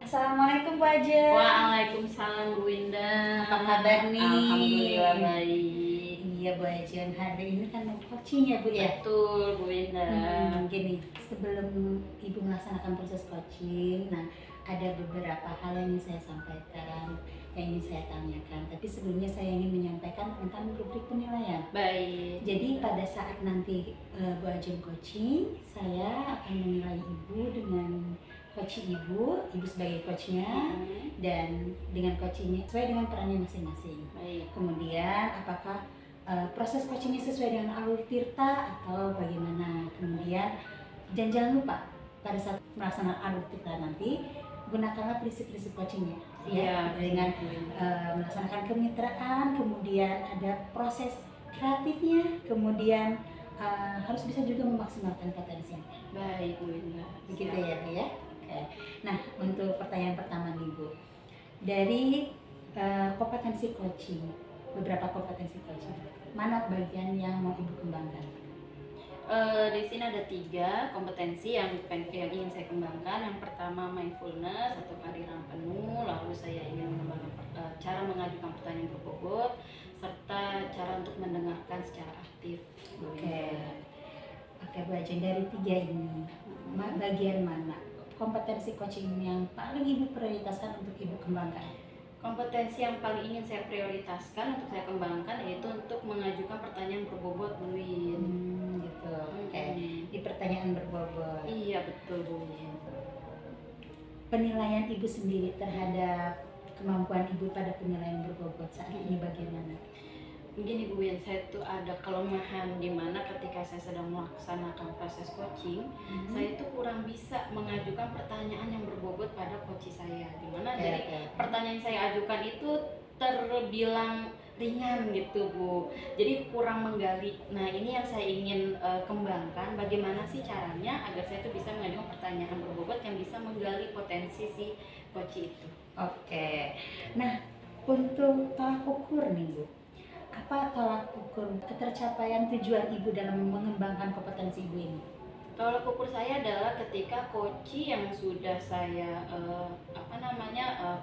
Assalamualaikum Bu Aja. Waalaikumsalam Bu Winda. Apa kabar nih? Alhamdulillah baik. Iya Bu Aja, hari ini kan mau coaching ya Bu ya? Betul Bu Winda. Gini, sebelum Ibu melaksanakan proses coaching, nah ada beberapa hal yang ingin saya sampaikan, yang ingin saya tanyakan. Tapi sebelumnya saya ingin menyampaikan tentang rubrik penilaian. Baik. Jadi pada saat nanti Bu Ajeng coaching, saya akan menilai Ibu dengan coach Ibu sebagai coachnya, dan dengan coachingnya sesuai dengan perannya masing-masing. Baik. Kemudian apakah proses coachingnya sesuai dengan alur tirta atau bagaimana. Kemudian dan jangan lupa pada saat melaksanakan alur tirta nanti gunakanlah prinsip-prinsip coachingnya ya, dengan melaksanakan kemitraan, kemudian ada proses kreatifnya, kemudian harus bisa juga memaksimalkan potensi. Baik Bu Winda. Begitu ya Bu ya. Oke. Nah, untuk pertanyaan pertama nih Bu, dari kompetensi coaching, beberapa kompetensi coaching, mana bagian yang mau Ibu kembangkan? Di sini ada 3 kompetensi yang ingin saya kembangkan. Yang pertama mindfulness atau kehadiran penuh, lalu saya ingin mengembangkan cara mengajukan pertanyaan berbobot, serta cara untuk mendengarkan secara aktif. Oke Bu Ajeng, dari 3 ini, bagian mana kompetensi coaching yang paling Ibu prioritaskan untuk Ibu kembangkan? Kompetensi yang paling ingin saya prioritaskan untuk saya kembangkan yaitu untuk mengajukan pertanyaan berbobot Bu Win. Gitu. Oke. Di pertanyaan berbobot. Iya betul Bu Win. Penilaian Ibu sendiri terhadap kemampuan Ibu pada penilaian berbobot saat ini bagaimana? Begini Bu Win, saya tuh ada kelemahan di mana ketika saya sedang melaksanakan proses coaching, saya itu kurang bisa mengajukan pertanyaan yang berbobot pada coach saya. Dimana jadi pertanyaan yang saya ajukan itu terbilang ringan gitu Bu, jadi kurang menggali. Nah ini yang saya ingin kembangkan, bagaimana sih caranya agar saya tuh bisa mengajukan pertanyaan berbobot yang bisa menggali potensi si coach itu. Oke. Nah, untuk tolak ukur nih Bu, apa tolak ukur ketercapaian tujuan Ibu dalam mengembangkan kompetensi Ibu ini? Tolak ukur saya adalah ketika coaching yang sudah saya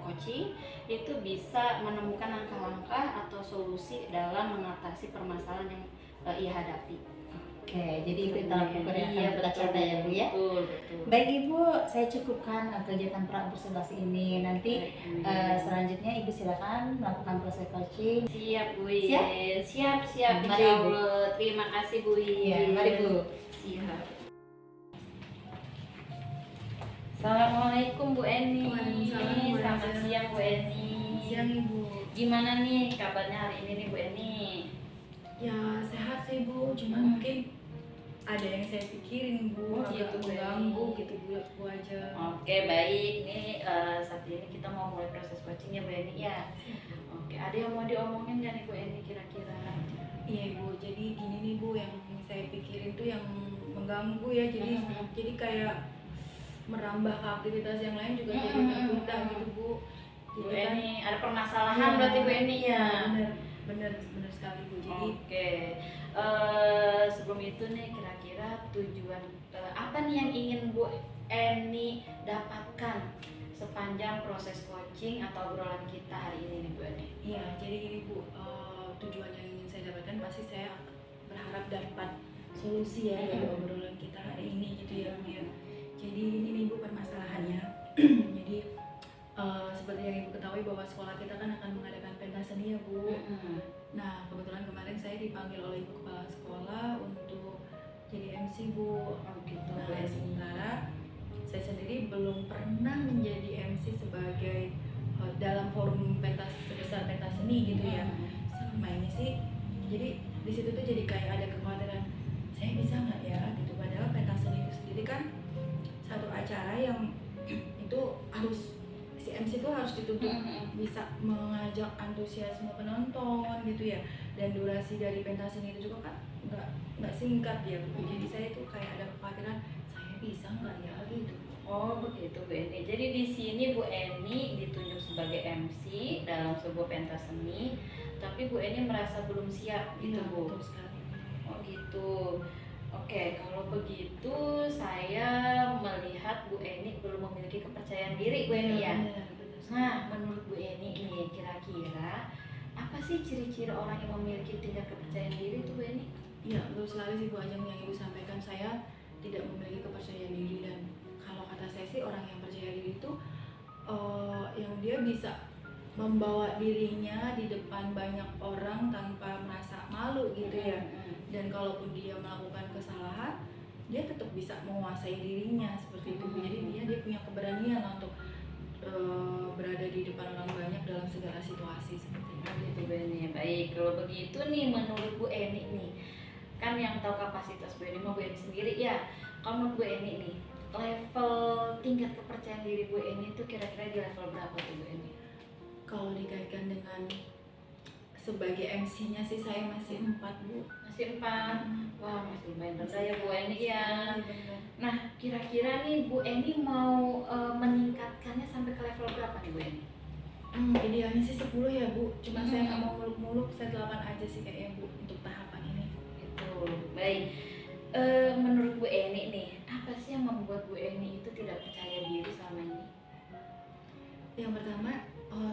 coaching itu bisa menemukan langkah-langkah atau solusi dalam mengatasi permasalahan yang ia hadapi. Oke, jadi itu tolak ukur yang akan kita capai ya Bu ya. Betul. Baik Ibu, saya cukupkan kegiatan pra-observasi ini. Nanti selanjutnya Ibu silakan melakukan proses coaching. Siap Bu. Siap. Mari Ibu. Terima kasih Bu. Ya, mari Bu. Siap. Assalamualaikum Bu Eni. Selamat siang Bu Eni. Siang Ibu. Gimana nih kabarnya hari ini nih Bu Eni? Ya sehat sih Bu, cuman mungkin ada yang saya pikirin Bu, agak mengganggu gitu Bu aja. Oke baik, nih saat ini kita mau mulai proses coaching ya Bu Eni ya. Oke, ada yang mau diomongin nggak nih Bu Eni kira-kira? Iya Bu, jadi gini nih Bu, yang saya pikirin tuh yang mengganggu ya, jadi kayak merambah ke aktivitas yang lain juga jadi tertunda gitu Bu. Bu Eni ada permasalahan berarti Bu Eni ya? Bener sekali Bu. Jadi oke, sebelum itu nih kira-kira tujuan apa nih yang ingin Bu Eni dapatkan sepanjang proses coaching atau obrolan kita hari ini nih Bu Eni? Iya, jadi gini Bu, tujuan yang ingin saya dapatkan pasti saya berharap dapat solusi ya dari obrolan kita hari ini gitu ya Bu ya. Jadi ini nih Bu permasalahannya. Jadi seperti yang Ibu ketahui bahwa sekolah kita kan akan mengadakan pentas seni ya Bu. Nah kebetulan kemarin saya dipanggil oleh Ibu Kepala Sekolah untuk jadi MC Bu. Nah sementara saya sendiri belum pernah menjadi MC sebagai dalam forum pentas sebesar pentas seni gitu ya. Selama ini sih, jadi di situ tuh jadi kayak ada kekhawatiran saya bisa nggak ya gitu. Padahal pentas seni itu sendiri kan satu acara yang itu harus si MC itu harus dituntut bisa mengajak antusiasme penonton gitu ya, dan durasi dari pentas seni itu juga kan nggak singkat ya Bu. Jadi saya itu kayak ada kekhawatiran saya bisa nggak ya gitu. Oh begitu Bu Eni. Jadi di sini Bu Eni ditunjuk sebagai MC dalam sebuah pentas seni, tapi Bu Eni merasa belum siap gitu Bu. Betul sekali. Oh gitu. Oke, kalau begitu saya melihat Bu Eni belum memiliki kepercayaan diri, Bu Eni ya. Benar, benar. Nah, menurut Bu Eni nih, kira-kira apa sih ciri-ciri orang yang memiliki tingkat kepercayaan diri itu, Bu Eni? Iya, betul sekali sih Bu Ajeng yang Ibu sampaikan. Saya tidak memiliki kepercayaan diri, dan kalau kata saya sih orang yang percaya diri itu yang dia bisa membawa dirinya di depan banyak orang tanpa merasa malu gitu ya. Dan kalaupun dia melakukan kesalahan, dia tetap bisa menguasai dirinya seperti itu. Jadi dia punya keberanian untuk berada di depan orang banyak dalam segala situasi seperti itu. Gitu, Bu Eni. Baik, kalau begitu nih menurut Bu Eni nih, kan yang tahu kapasitas Bu Eni mah Bu Eni sendiri ya. Kalau menurut Bu Eni nih, level tingkat kepercayaan diri Bu Eni itu kira-kira di level berapa tuh Bu Eni? Kalau dikaitkan dengan sebagai MC-nya sih saya masih 4 Bu. Masih 4. Wah, masih lumayan rendah ya Bu Eni ya. Benar. Nah, kira-kira nih Bu Eni mau meningkatkannya sampai ke level berapa nih Bu Eni? Idealnya sih 10 ya Bu. Cuma saya nggak mau muluk-muluk, saya 8 aja sih kayaknya Bu untuk tahapan ini. Itu baik. Menurut Bu Eni nih, apa sih yang membuat Bu Eni itu tidak percaya diri selama ini? Yang pertama,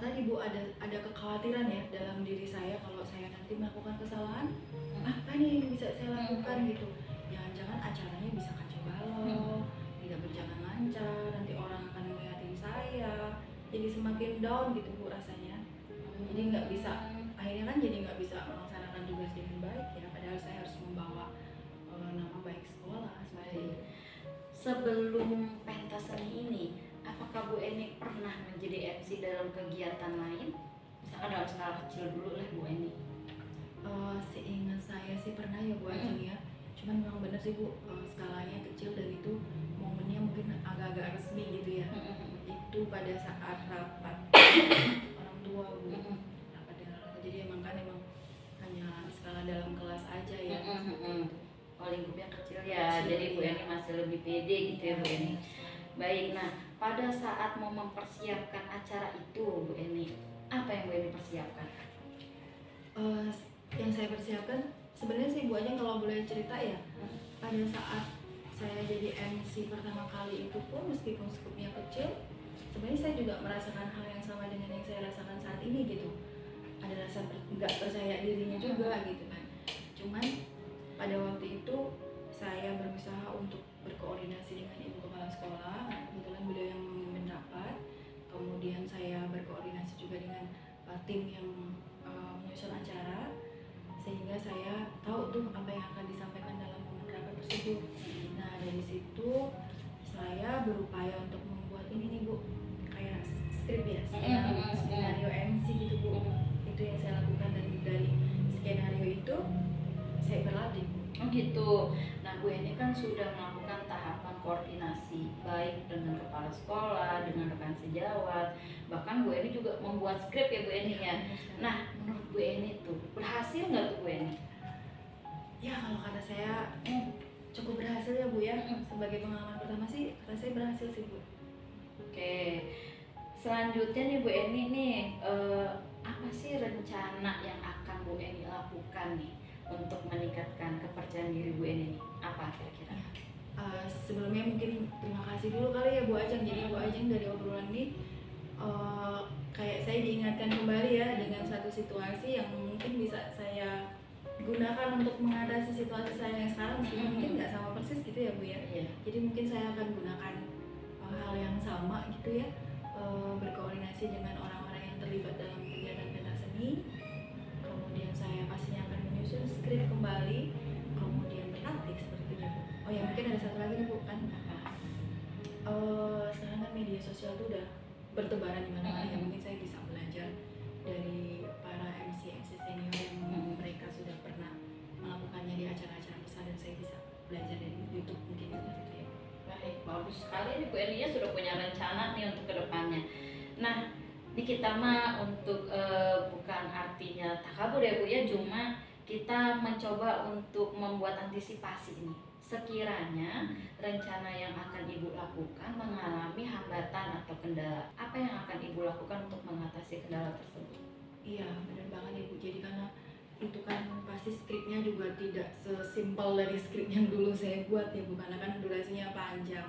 tadi Bu ada kekhawatiran ya dalam diri saya kalau saya nanti melakukan kesalahan, apa nih yang bisa saya lakukan gitu. Jangan-jangan acaranya bisa kacau balau, tidak berjalan lancar, nanti orang akan ngeliatin saya, jadi semakin down gitu Bu rasanya. Jadi nggak bisa, akhirnya kan jadi nggak bisa melaksanakan tugas dengan baik ya. Padahal saya harus membawa nama baik sekolah seperti itu. Sebelum pentas seni ini, apakah Bu Eni pernah menjadi MC dalam kegiatan lain? Misalkan dalam skala kecil dulu lah Bu Eni. Seingat saya sih pernah ya Bu Ajeng ya. Cuman memang benar sih Bu, skalanya kecil dan itu momennya mungkin agak-agak resmi gitu ya. Itu pada saat rapat orang tua Bu, rapat dengan orang tua. Jadi emang hanya skala dalam kelas aja ya. Oh, lingkupnya kecil ya, jadi Bu Eni masih lebih pede gitu ya Bu Eni. Baik, nah pada saat mau mempersiapkan acara itu Bu Eni, apa yang Bu Eni persiapkan? Yang saya persiapkan sebenarnya sih Bu Ajeng kalau boleh cerita ya, pada saat saya jadi MC pertama kali itu pun meskipun skupnya kecil, sebenarnya saya juga merasakan hal yang sama dengan yang saya rasakan saat ini gitu. Ada rasa nggak percaya dirinya juga gitu kan. Cuman pada waktu itu saya berusaha untuk berkoordinasi dengan ibu kepala sekolah, kebetulan beliau yang memimpin rapat. Kemudian saya berkoordinasi juga dengan tim yang menyusun acara, sehingga saya tahu tuh apa yang akan disampaikan dalam momen rapat tersebut. Nah dari situ saya berupaya untuk membuat ini nih Bu, kayak skrip ya, skenario MC gitu Bu. Itu yang saya lakukan, dan dari skenario itu saya berlatih. Oh gitu. Nah Bu Eni kan sudah melakukan tahapan koordinasi baik dengan kepala sekolah, dengan rekan sejawat, bahkan Bu Eni juga membuat skrip ya Bu Eni ya. Nah menurut Bu Eni tuh berhasil nggak tuh Bu Eni? Ya kalau kata saya cukup berhasil ya Bu ya. Sebagai pengalaman pertama sih kata saya berhasil sih Bu. Oke, selanjutnya nih Bu Eni nih, apa sih rencana yang akan Bu Eni lakukan nih untuk meningkatkan kepercayaan diri Bu Eni nih? Apa kira-kira? Sebelumnya mungkin terima kasih dulu kali ya Bu Ajeng. Jadi Bu Ajeng dari obrolan ini kayak saya diingatkan kembali ya dengan satu situasi yang mungkin bisa saya gunakan untuk mengatasi situasi saya yang sekarang, meskipun mungkin nggak sama persis gitu ya Bu ya. Jadi mungkin saya akan gunakan hal yang sama gitu ya, berkoordinasi dengan orang-orang yang terlibat dalam kegiatan pentas seni. Kemudian saya pastinya akan menyusun skrip kembali, kemudian berlatih seperti itu Bu. Oh ya mungkin ada satu lagi nih Bu, kan sekarang kan media sosial itu udah bertebaran di mana-mana ya. Mungkin saya bisa belajar dari para MC senior yang mereka sudah pernah melakukannya di acara-acara besar, dan saya bisa belajar dari YouTube mungkin seperti itu ya. Baik, bagus sekali nih Bu Eni sudah punya rencana nih untuk kedepannya. Nah, di kita mah untuk bukan artinya takabur ya Bu ya, cuma kita mencoba untuk membuat antisipasi ini. Sekiranya rencana yang akan Ibu lakukan mengalami hambatan atau kendala, apa yang akan Ibu lakukan untuk mengatasi kendala tersebut? Iya benar banget ya Bu. Jadi karena itu kan pasti skripnya juga tidak sesimpel dari skrip yang dulu saya buat ya Bu, karena kan durasinya panjang,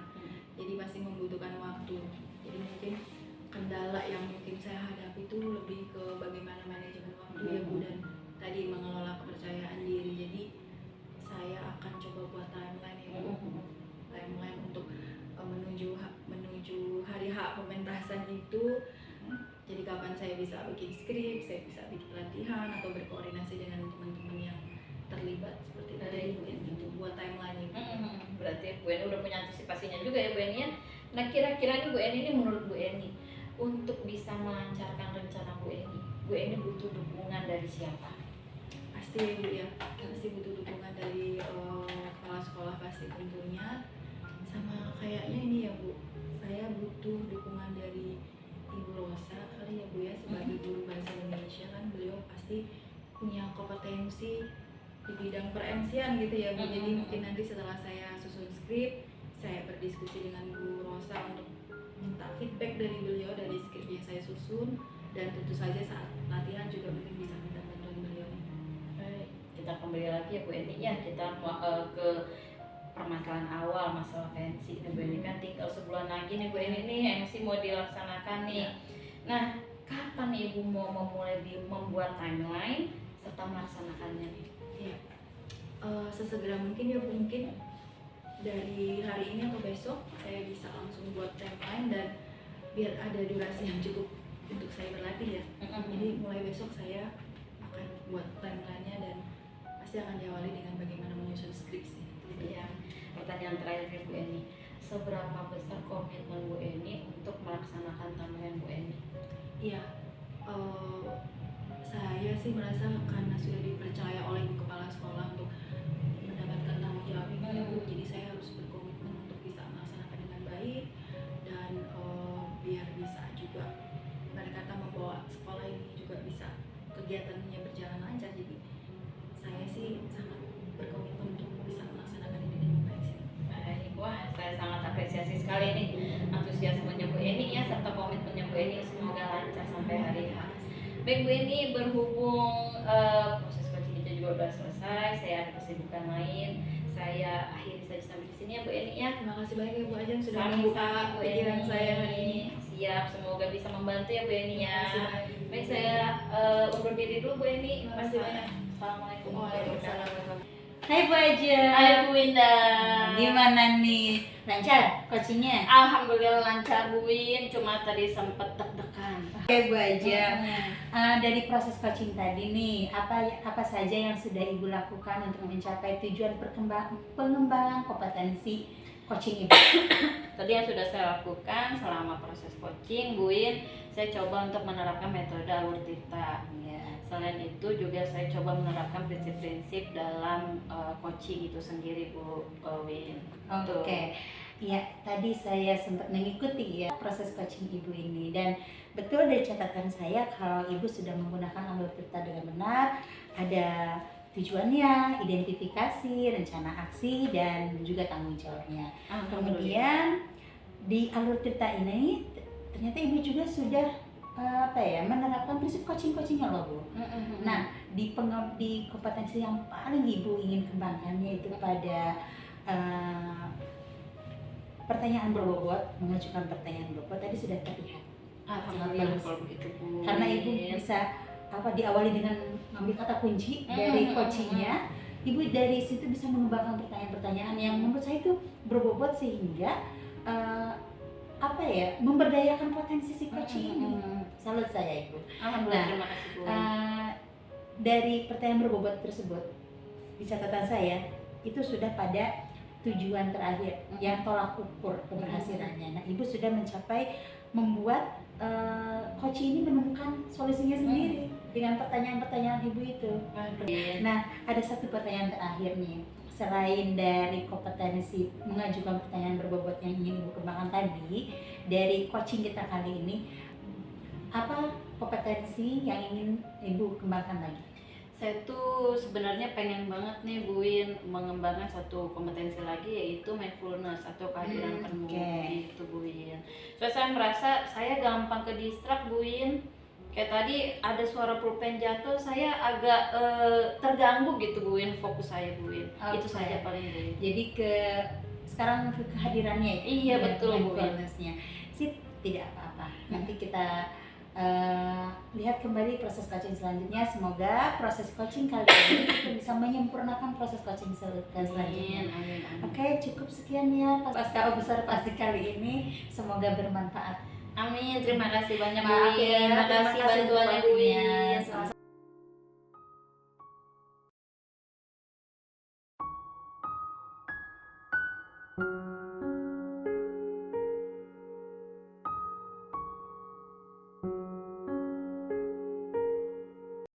jadi pasti membutuhkan waktu. Jadi mungkin kendala yang mungkin saya hadapi itu lebih ke bagaimana manajemen waktu ya Bu, dan tadi mengelola kepercayaan diri. Jadi saya akan coba buat timeline ya Bu, timeline untuk menuju hari H pementasan itu. Jadi kapan saya bisa bikin skrip, saya bisa bikin latihan atau berkoordinasi dengan teman-teman yang terlibat seperti tadi gitu, buat timeline itu. Berarti Bu Eni udah punya antisipasinya juga ya Bu Eni ya. Nah kira-kira nih Bu Eni ini, menurut Bu Eni, untuk bisa melancarkan rencana Bu Eni butuh dukungan dari siapa? Pasti ya Bu ya, pasti butuh dukungan dari kepala sekolah pasti tentunya. Sama kayaknya ini ya Bu, saya butuh dukungan dari Ibu Rosa kali ya Bu ya, sebagai guru bahasa Indonesia. Kan beliau pasti punya kompetensi di bidang per-MC-an gitu ya Bu. Jadi mungkin nanti setelah saya susun skrip, saya berdiskusi dengan Bu Rosa untuk minta feedback dari beliau dari skrip yang saya susun, dan tentu saja saat latihan juga mungkin bisa minta bantuan beliau. Baik, kita kembali lagi ya Bu Eni ya, kita ke permasalahan awal, masalah pensi nih Bu Eni. Kan tinggal sebulan lagi nih Bu Eni nih MC mau dilaksanakan nih. Nah, kapan nih Ibu mau memulai membuat timeline serta melaksanakannya nih? Ya, sesegera mungkin ya Bu, mungkin dari hari ini atau besok saya bisa langsung buat timeline, dan biar ada durasi yang cukup untuk saya berlatih ya. Jadi mulai besok saya akan buat timelinenya, dan pasti akan diawali dengan bagaimana menyusun skripsi. Iya. Pertanyaan terakhir Bu Eni, seberapa besar komitmen Bu Eni untuk melaksanakan timeline Bu Eni? Iya, saya sih merasa karena sudah dipercaya oleh Ibu Kepala Sekolah untuk mendapatkan tanggung jawab ini ya Bu, jadi saya harus berkomitmen untuk bisa melaksanakan dengan baik, dan biar bisa juga mereka membawa sekolah ini juga bisa kegiatannya berjalan lancar. Jadi saya sih sangat berkomitmen untuk bisa melaksanakan ini dengan baik sih. Baik, wah saya sangat apresiasi sekali nih antusiasmenya Bu Eni ya, serta komitmennya Bu Eni, semoga lancar sampai hari H. Baik Bu Eni, berhubung proses coaching kita juga udah selesai, saya ada kesibukan lain, saya akhiri saja sampai di sini ya Bu Eni ya. Terima kasih banyak ya Bu Ajeng sudah Sama-sama, membuka Bu pikiran Eni. saya hari ini. Siap, semoga bisa membantu ya Bu Eni ya. Terima kasih banyak. Baik, saya undur diri dulu Bu Eni. Terima kasih banyak. Assalamualaikum Waalaikumsalam. Hai Bu Ajeng. Hai Bu Winda. Gimana nih? Lancar coachingnya? Alhamdulillah lancar Bu Win, cuma tadi sempet deg-degan. Oke Bu Ajeng. Dari proses coaching tadi nih, apa saja yang sudah Ibu lakukan untuk mencapai tujuan pengembangan kompetensi coaching Ibu? Tadi yang sudah saya lakukan selama proses coaching Bu Win, saya coba untuk menerapkan metode alur Tirta. Selain itu juga saya coba menerapkan prinsip-prinsip dalam coaching itu sendiri Bu Win. Oke, ya tadi saya sempat mengikuti ya proses coaching Ibu ini, dan betul dari catatan saya kalau Ibu sudah menggunakan alur Tirta dengan benar, ada tujuannya, identifikasi, rencana aksi, dan juga tanggung jawabnya. Kemudian di alur Tirta ini ternyata Ibu juga sudah menerapkan prinsip coachingnya loh Bu. Nah di kompetensi yang paling Ibu ingin kembangkan yaitu pada pertanyaan berbobot, mengajukan pertanyaan berbobot tadi sudah terlihat. Alhamdulillah kalau begitu Bu. Karena Ibu bisa diawali dengan mengambil kata kunci dari coachingnya, Ibu dari situ bisa mengembangkan pertanyaan-pertanyaan yang menurut saya itu berbobot sehingga memberdayakan potensi si coaching ini. Salut saya Ibu. Alhamdulillah, terima kasih Bu. Dari pertanyaan berbobot tersebut di catatan saya itu sudah pada tujuan terakhir yang tolak ukur keberhasilannya. Nah Ibu sudah mencapai membuat coaching ini menemukan solusinya sendiri dengan pertanyaan-pertanyaan Ibu itu. Nah ada satu pertanyaan terakhir nih, selain dari kompetensi mengajukan pertanyaan berbobot yang ingin Ibu kembangkan tadi, dari coaching kita kali ini, apa kompetensi yang ingin Ibu kembangkan lagi? Saya tuh sebenarnya pengen banget nih Bu Win mengembangkan satu kompetensi lagi, yaitu mindfulness atau kehadiran penuh gitu Bu Win. Soalnya saya merasa saya gampang ke distract Bu Win. Kayak tadi ada suara pulpen jatuh, saya agak terganggu gitu Bu Win, fokus saya Bu Win. Itu Oke. saja paling Bu Win. Jadi sekarang ke kehadirannya ya. Iya, betul, Bu. mindfulness-nya. Sip, tidak apa-apa. Nanti kita lihat kembali proses coaching selanjutnya. Semoga proses coaching kali ini kita bisa menyempurnakan proses coaching selanjutnya. Amin. Oke, cukup sekian ya Pasca Besar Pasti kali ini. Semoga bermanfaat. Amin. Terima kasih banyak Bu Maaf Win. ya, Terima terima kasih kasih bantuannya Bu waktunya. Win.